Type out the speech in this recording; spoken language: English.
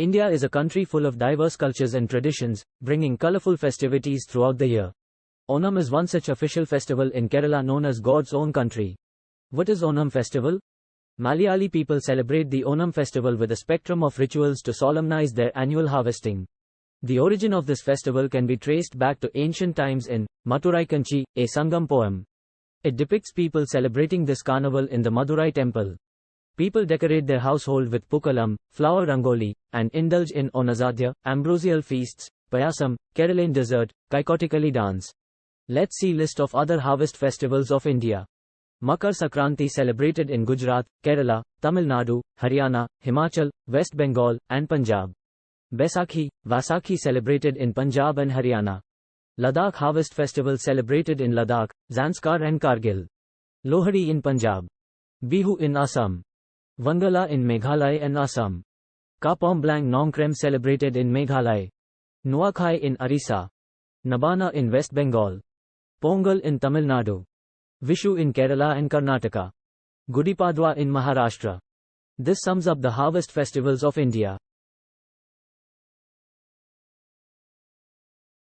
India is a country full of diverse cultures and traditions, bringing colorful festivities throughout the year. Onam is one such official festival in Kerala known as God's own country. What is Onam festival? Malayali people celebrate the Onam festival with a spectrum of rituals to solemnize their annual harvesting. The origin of this festival can be traced back to ancient times in Madurai Kanchi, a Sangam poem. It depicts people celebrating this carnival in the Madurai temple. People decorate their household with Pookalam, flower rangoli, and indulge in Onazadya, ambrosial feasts, payasam, Keralain dessert, Kaikotikali dance. Let's see list of other harvest festivals of India. Makar Sankranti celebrated in Gujarat, Kerala, Tamil Nadu, Haryana, Himachal, West Bengal, and Punjab. Baisakhi celebrated in Punjab and Haryana. Ladakh Harvest Festival celebrated in Ladakh, Zanskar and Kargil. Lohri in Punjab. Bihu in Assam. Wangala in Meghalaya and Assam. Kapom Blang Nongkrem celebrated in Meghalaya. Nuakhai in Orissa. Nabana in West Bengal. Pongal in Tamil Nadu. Vishu in Kerala and Karnataka. Gudi Padwa in Maharashtra. This sums up the harvest festivals of India.